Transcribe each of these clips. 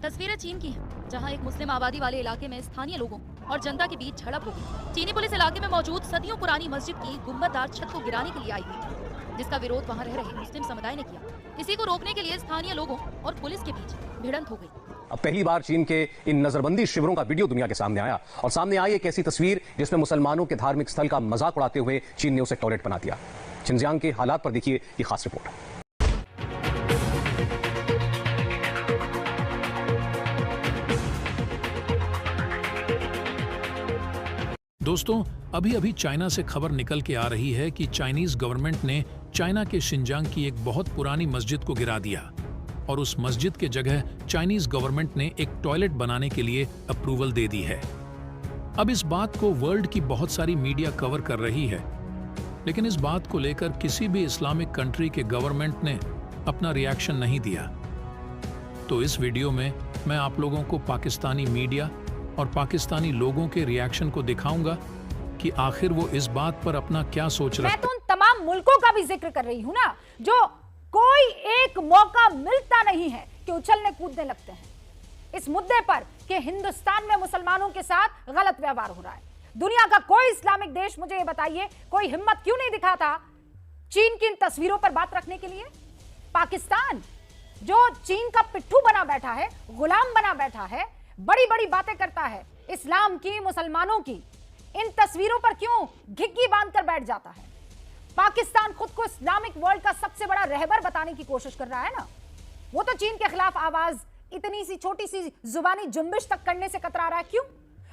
तस्वीरें चीन की हैं, जहां एक मुस्लिम आबादी वाले इलाके में स्थानीय लोगों और जनता के बीच झड़प हो गई। चीनी पुलिस इलाके में मौजूद सदियों पुरानी मस्जिद की गुंबददार छत को गिराने के लिए आई हुई थी, जिसका विरोध वहां रह रहे मुस्लिम समुदाय ने किया। इसी को रोकने के लिए स्थानीय लोगों और पुलिस के बीच भिड़ंत हो गई। अब पहली बार चीन के इन नजरबंदी शिविरों का वीडियो दुनिया के सामने आया और सामने आई एक ऐसी तस्वीर जिसमें मुसलमानों के धार्मिक स्थल का मजाक उड़ाते हुए चीन ने उसे टॉयलेट बना दिया। शिनजियांग के हालात पर देखिए ये खास रिपोर्ट। दोस्तों, अभी अभी चाइना से खबर निकल के आ रही है कि चाइनीज गवर्नमेंट ने चाइना के शिनजियांग की एक बहुत पुरानी मस्जिद को गिरा दिया और उस मस्जिद के जगह चाइनीज गवर्नमेंट ने एक टॉयलेट बनाने के लिए अप्रूवल दे दी है। अब इस बात को वर्ल्ड की बहुत सारी मीडिया कवर कर रही है, लेकिन इस बात को लेकर किसी भी इस्लामिक कंट्री के गवर्नमेंट ने अपना रिएक्शन नहीं दिया। तो इस वीडियो में मैं आप लोगों को पाकिस्तानी मीडिया और पाकिस्तानी लोगों के रिएक्शन को दिखाऊंगा कि आखिर वो इस बात पर अपना क्या सोच रहे हैं। मैं तो उन तमाम मुल्कों का भी जिक्र कर रही हूं ना, जो कोई एक मौका मिलता नहीं है कि उछलने कूदने लगते हैं इस मुद्दे पर कि हिंदुस्तान में मुसलमानों के साथ गलत व्यवहार हो रहा है। दुनिया का कोई इस्लामिक देश, मुझे ये बताइए, कोई हिम्मत क्यों नहीं दिखाता चीन की इन तस्वीरों पर बात रखने के लिए? पाकिस्तान जो चीन का पिट्ठू बना बैठा है, गुलाम बना बैठा है, बड़ी बड़ी बातें करता है इस्लाम की, मुसलमानों की, इन तस्वीरों पर क्यों घिग्गी बांधकर बैठ जाता है? पाकिस्तान खुद को इस्लामिक वर्ल्ड का सबसे बड़ा रहबर बताने की कोशिश कर रहा है ना। वो तो चीन के खिलाफ आवाज इतनी सी छोटी सी जुबानी जुम्बिश तक करने से कतरा रहा है। क्यों?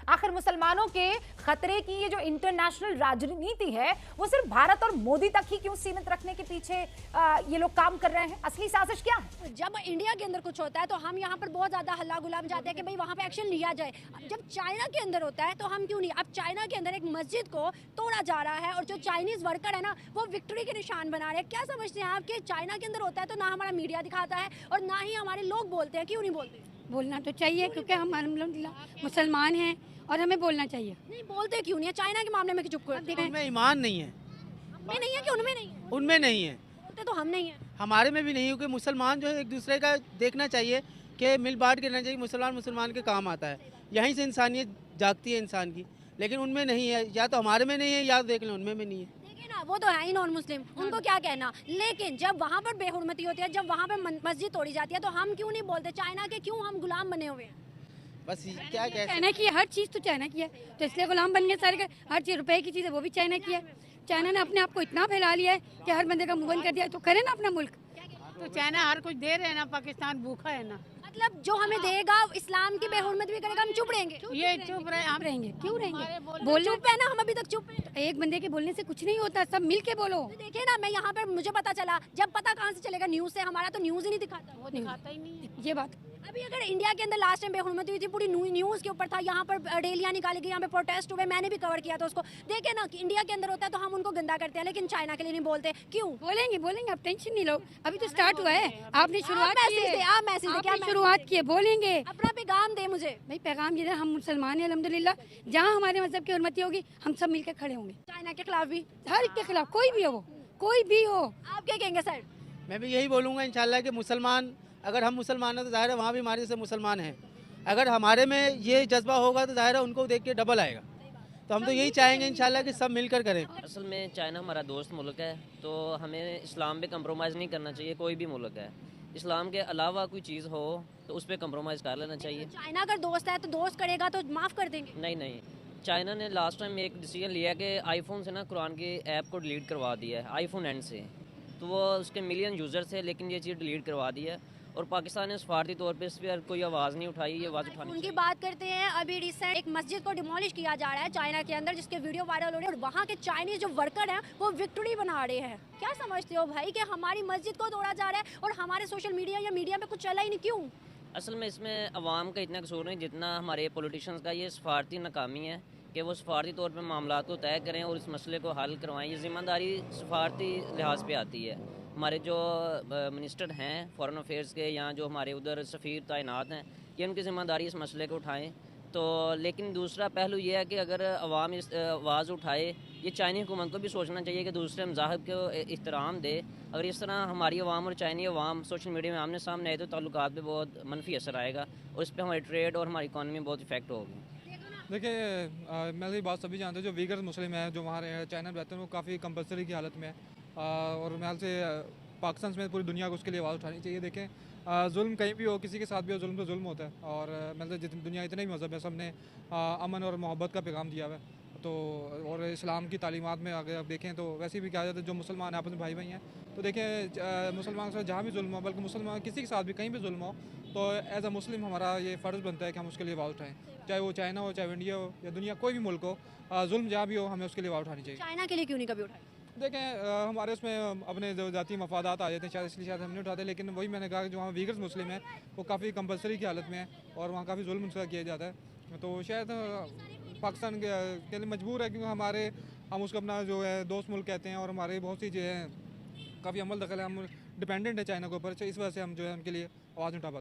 आखिर मुसलमानों के खतरे की ये जो इंटरनेशनल राजनीति है वो सिर्फ भारत और मोदी तक ही क्यों सीमित रखने के पीछे ये लोग काम कर रहे हैं? असली साजिश क्या है? जब इंडिया के अंदर कुछ होता है तो हम यहाँ पर बहुत ज्यादा हल्ला गुलाम जाते हैं कि भाई वहाँ पे एक्शन लिया जाए। जब चाइना के अंदर होता है तो हम क्यों नहीं? अब चाइना के अंदर एक मस्जिद को तोड़ा जा रहा है और जो चाइनीज वर्कर है ना वो विक्ट्री के निशान बना रहे हैं। क्या समझते हैं आप कि चाइना के अंदर होता है तो ना हमारा मीडिया दिखाता है और ना ही हमारे लोग बोलते हैं? क्यों नहीं बोलते? बोलना तो चाहिए क्योंकि हम अल्हम्दुलिल्लाह मुसलमान हैं और हमें बोलना चाहिए। नहीं बोलते क्यों नहीं है? चाइना के मामले में चुप कर? उनमें ईमान नहीं है। हमें नहीं है कि उनमें नहीं है? उनमें नहीं है। बोलते तो हम नहीं है। हमारे में भी नहीं है, क्योंकि मुसलमान जो है एक दूसरे का देखना चाहिए कि मिल बांट के रहना चाहिए। मुसलमान मुसलमान के काम आता है, यहीं से इंसानियत जागती है इंसान की। लेकिन उनमें नहीं है, या तो हमारे में नहीं है या देख लें उनमें भी नहीं है। वो तो है ही नॉन मुस्लिम, उनको क्या कहना। लेकिन जब वहाँ पर बेहुरमती होती है, जब वहाँ पर मस्जिद तोड़ी जाती है तो हम क्यों नहीं बोलते? चाइना के क्यों हम गुलाम बने हुए हैं? बस क्या चाइना की हर चीज़ तो चाइना की है, तो इसलिए गुलाम बन गए सारे। हर चीज़ रुपए की चीज़ है वो भी चाइना की है। चाइना ने अपने आप को इतना फैला लिया है कि हर बंदे का मुंह बंद कर दिया। तो करे ना अपना मुल्क। तो चाइना हर कुछ दे रहे हैं ना, पाकिस्तान भूखा है ना। मतलब जो हमें देगा इस्लाम की बेहुरमती भी करेगा, हम चुप रहेंगे? ये चुप रहे, हम रहेंगे क्यों रहेंगे? बोल चुप है ना, हम अभी तक चुप हैं। एक बंदे के बोलने से कुछ नहीं होता, सब मिल के बोलो। देखिए ना, मैं यहाँ पर मुझे पता चला, जब पता कहाँ से चलेगा? न्यूज़ से। हमारा तो न्यूज़ ही नहीं दिखाता। वो दिखाता ही नहीं है ये बात। अभी अगर इंडिया के अंदर लास्ट टाइम बेहुरमती हुई थी, पूरी न्यूज़ के ऊपर था, यहाँ पर रैलियाँ निकाली गई, यहाँ पे प्रोटेस्ट हुए, मैंने भी कवर किया था उसको। देखे ना कि इंडिया के अंदर होता है तो हम उनको गंदा करते हैं, लेकिन चाइना के लिए नहीं बोलते। क्यों? बोलेंगे बोलेंगे, अब टेंशन नहीं लो, अभी तो स्टार्ट हुआ है। आपने शुरुआत की है, आप मैसेज दे, क्या शुरुआत की है, बोलेंगे। अपना पैगाम दे मुझे। भाई पैगाम ये है, हम मुसलमान हैं अल्हम्दुलिल्लाह, जहाँ हमारे मजहब की हुर्मती होगी हम सब मिलकर खड़े होंगे। चाइना के खिलाफ भी, हर एक के खिलाफ, कोई भी हो, कोई भी हो। आप क्या कहेंगे सर? मैं भी यही बोलूँगा इंशाल्लाह कि मुसलमान, अगर हम मुसलमान हैं तो जाहिर है वहाँ भी हमारे जैसे मुसलमान हैं। अगर हमारे में ये जज्बा होगा तो जाहिर है उनको देख के डबल आएगा। तो हम तो यही चाहेंगे इंशाल्लाह कि सब मिलकर करें। असल में चाइना हमारा दोस्त मुल्क है, तो हमें इस्लाम पे कंप्रोमाइज़ नहीं करना चाहिए। कोई भी मुल्क है, इस्लाम के अलावा कोई चीज़ हो तो उस पर कंप्रोमाइज़ कर लेना चाहिए। चाइना अगर दोस्त है तो दोस्त करेगा तो माफ़ कर देंगे? नहीं नहीं, चाइना ने लास्ट टाइम एक डिसीजन लिया कि आईफोन से ना कुरान की ऐप को डिलीट करवा दिया है, आईफोन एंड से। तो वो उसके मिलियन यूज़र्स थे, लेकिन ये चीज़ डिलीट करवा दी है। और पाकिस्तान ने स्वार्थी तौर पे इस पर कोई आवाज़ नहीं उठाई। ये आवाज़ उठानी उनकी बात करते हैं। अभी रिसेंट एक मस्जिद को डिमोलिश किया जा रहा है चाइना के अंदर, जिसके वीडियो वायरल हो रहे हैं और वहाँ के चाइनीज जो वर्कर हैं वो विक्ट्री बना रहे हैं। क्या समझते हो भाई कि हमारी मस्जिद को तोड़ा जा रहा है और हमारे सोशल मीडिया या मीडिया में कुछ चला ही नहीं? क्यों? असल में इसमें अवाम का इतना कसूर नहीं जितना हमारे पॉलिटिशियंस का। ये सफारती नाकामी है कि वो सफारती तौर पर मामला को तय करें और इस मसले को हल करवाएं। ये ज़िम्मेदारी सफारती लिहाज पे आती है। हमारे जो मिनिस्टर हैं फॉरेन अफेयर्स के, या जो हमारे उधर सफ़ीर तैनात हैं, ये उनकी ज़िम्मेदारी इस मसले को उठाएं तो लेकिन दूसरा पहलू ये है कि अगर अवाम इस आवाज़ उठाए, ये चाइनी हुकूमत को भी सोचना चाहिए कि दूसरे मज़ाहब को एहतराम दे। अगर इस तरह हमारी अवाम और चाइनी अवाम सोशल मीडिया में आमने सामने आए तो ताल्लुकात पे बहुत मनफी असर आएगा और इस पर हमारी ट्रेड और हमारी इकॉनमी में बहुत इफेक्ट होगी। देखिए मैं ये बात सभी जानते हैं, जो वीगर मुस्लिम है जो वहाँ चाइना में रहते हैं वो काफ़ी कंपलसरी की हालत में है, और मेरे ख्याल से पाकिस्तान में पूरी दुनिया को उसके लिए आवाज़ उठानी चाहिए। देखें जुल्म कहीं भी हो, किसी के साथ भी हो, जुल्म तो जुल्म होता है, और मतलब जितनी दुनिया इतने भी मज़हब है सब ने अमन और मोहब्बत का पैगाम दिया हुआ है। तो और इस्लाम की तालीमात में अगर आप देखें तो वैसे भी कहा जाता है जो मुसलमान आपस में भाई भाई हैं, तो देखें मुसलमान के साथ जहाँ भी जुल्म हो, बल्कि मुसलमान किसी के साथ भी कहीं भी जुल्म हो, तो एज अ मुस्लिम हमारा ये फ़र्ज़ बनता है कि हम उसके लिए आवाज़ उठाएँ, चाहे वो चाइना हो, चाहे इंडिया हो, या दुनिया कोई भी मुल्क हो, जुल्म जहाँ भी हो हमें उसके लिए आवाज़ उठानी चाहिए। चाइना के लिए क्यों नहीं कभी उठाई? देखें हमारे उसमें अपने जो जाती मफादात आ जाते हैं शायद, इसलिए शायद हम नहीं उठाते, लेकिन वही मैंने कहा कि जो वहाँ वीगर्स मुस्लिम हैं वो काफ़ी कंपलसरी की हालत में है और वहाँ काफ़ी जुल्म उनसे किया जाता है, तो शायद पाकिस्तान के लिए मजबूर है, क्योंकि हम उसको अपना जो है दोस्त मुल्क कहते हैं, और हमारे बहुत सी जो है काफ़ी अमल दखल है, हम डिपेंडेंट है चाइना के ऊपर, इस वजह से हम जो है उनके लिए आवाज़ उठा पाते हैं।